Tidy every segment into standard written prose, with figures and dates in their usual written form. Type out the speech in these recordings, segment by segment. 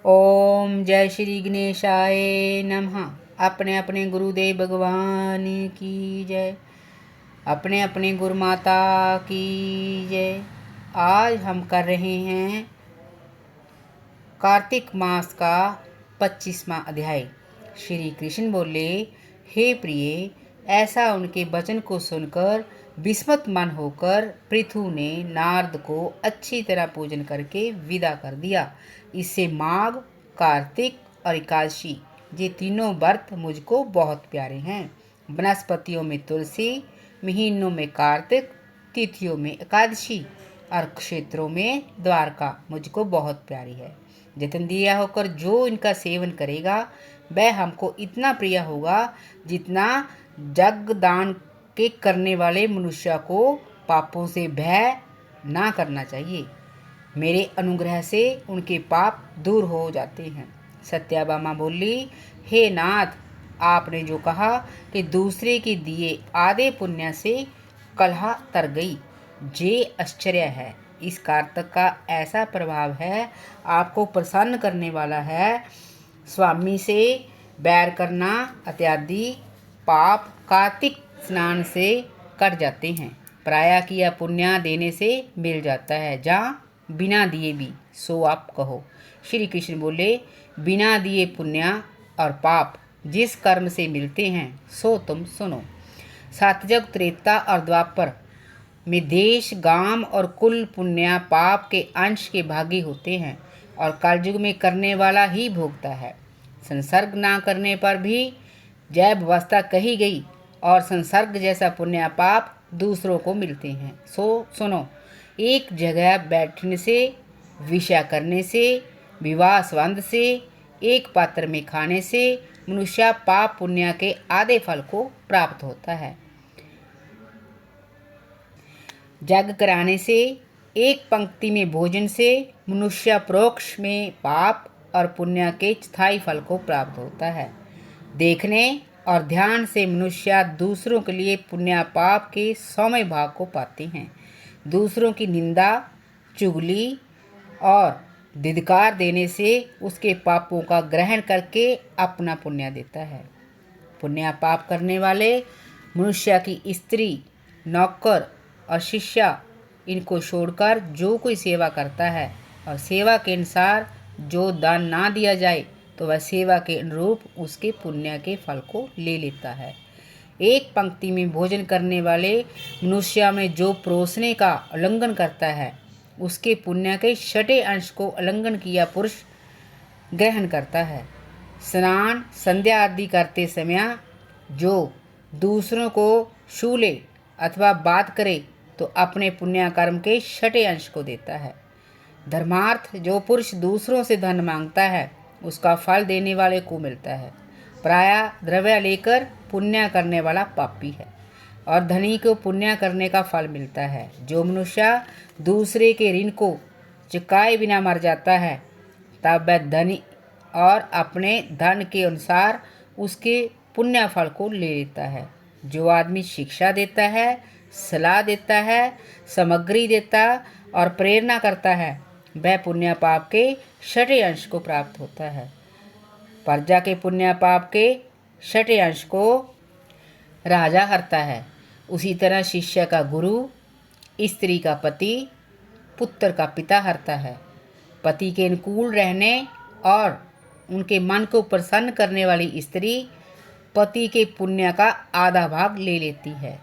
ओम जय श्री गणेशाय नमः। अपने अपने गुरुदेव भगवान की जय, अपने अपने गुरु माता की जय। आज हम कर रहे हैं कार्तिक मास का 25वां अध्याय। श्री कृष्ण बोले, हे प्रिय, ऐसा उनके वचन को सुनकर विस्मत मन होकर पृथु ने नारद को अच्छी तरह पूजन करके विदा कर दिया। इससे माघ, कार्तिक और एकादशी, ये तीनों व्रत मुझको बहुत प्यारे हैं। वनस्पतियों में तुलसी, महीनों में कार्तिक, तिथियों में एकादशी और क्षेत्रों में द्वारका मुझको बहुत प्यारी है। जतन दिया होकर जो इनका सेवन करेगा वह हमको इतना प्रिय होगा जितना जगदान के करने वाले मनुष्य को पापों से भय ना करना चाहिए। मेरे अनुग्रह से उनके पाप दूर हो जाते हैं। सत्याभामा बोली, हे नाथ, आपने जो कहा कि दूसरे के दिए आधे पुण्य से कलह तर गई, ये आश्चर्य है। इस कार्तिक का ऐसा प्रभाव है, आपको प्रसन्न करने वाला है। स्वामी से बैर करना इत्यादि पाप कार्तिक स्नान से कट जाते हैं। प्रायः किया पुण्य देने से मिल जाता है, जहाँ बिना दिए भी। सो आप कहो। श्री कृष्ण बोले, बिना दिए पुण्य और पाप जिस कर्म से मिलते हैं सो तुम सुनो। सतयुग, त्रेता और द्वापर में देश, गांव और कुल पुण्य पाप के अंश के भागी होते हैं और कलयुग में करने वाला ही भोगता है। संसर्ग ना करने पर भी जैव व्यवस्था कही गई और संसर्ग जैसा पुण्य पाप दूसरों को मिलते हैं। सो सुनो। एक जगह बैठने से, विषय करने से, विवाह संबंध से, एक पात्र में खाने से मनुष्य पाप पुण्य के आधे फल को प्राप्त होता है। जग कराने से, एक पंक्ति में भोजन से मनुष्य परोक्ष में पाप और पुण्य के स्थायी फल को प्राप्त होता है। देखने और ध्यान से मनुष्य दूसरों के लिए पुण्य पाप के 100वें भाग को पाते हैं। दूसरों की निंदा, चुगली और धिक्कार देने से उसके पापों का ग्रहण करके अपना पुण्य देता है। पुण्य पाप करने वाले मनुष्य की स्त्री, नौकर और शिष्या, इनको छोड़कर जो कोई सेवा करता है और सेवा के अनुसार जो दान ना दिया जाए तो वह सेवा के अनुरूप उसके पुण्य के फल को ले लेता है। एक पंक्ति में भोजन करने वाले मनुष्य में जो परोसने का उल्लंघन करता है उसके पुण्य के 6ठे अंश को उल्लंघन किया पुरुष ग्रहण करता है। स्नान, संध्या आदि करते समय जो दूसरों को छू ले अथवा बात करे तो अपने पुण्य कर्म के 6ठे अंश को देता है। धर्मार्थ, जो पुरुष दूसरों से धन मांगता है उसका फल देने वाले को मिलता है। प्रायः द्रव्य लेकर पुण्य करने वाला पापी है और धनी को पुण्य करने का फल मिलता है। जो मनुष्य दूसरे के ऋण को चुकाए बिना मर जाता है तब वह धनी और अपने धन के अनुसार उसके पुण्य फल को ले लेता है। जो आदमी शिक्षा देता है, सलाह देता है, सामग्री देता और प्रेरणा करता है वह पुण्य पाप के 6ठे अंश को प्राप्त होता है। प्रजा के पुण्य पाप के 6ठे अंश को राजा हरता है। उसी तरह शिष्य का गुरु, स्त्री का पति, पुत्र का पिता हरता है। पति के अनुकूल रहने और उनके मन को प्रसन्न करने वाली स्त्री पति के पुण्य का आधा भाग ले लेती है।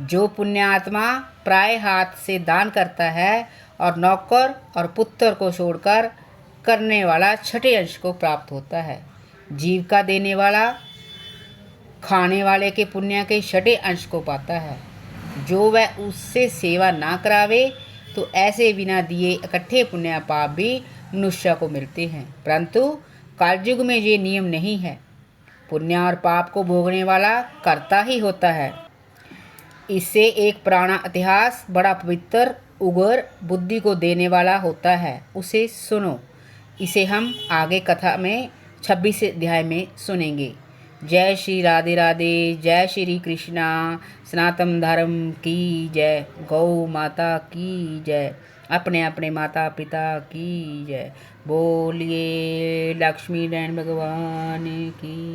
जो पुण्यात्मा प्राय हाथ से दान करता है और नौकर और पुत्र को छोड़कर करने वाला 6ठे अंश को प्राप्त होता है। जीविका देने वाला खाने वाले के पुण्य के 6ठे अंश को पाता है। जो वह उससे सेवा ना करावे तो ऐसे बिना दिए इकट्ठे पुण्य पाप भी मनुष्य को मिलते हैं। परंतु कलयुग में ये नियम नहीं है। पुण्य और पाप को भोगने वाला करता ही होता है। इससे एक पुराना इतिहास बड़ा पवित्र उगर बुद्धि को देने वाला होता है, उसे सुनो। इसे हम आगे कथा में 26 अध्याय में सुनेंगे। जय श्री राधे राधे। जय श्री कृष्णा। सनातन धर्म की जय। गौ माता की जय। अपने अपने माता पिता की जय। बोलिए लक्ष्मी नारायण भगवान की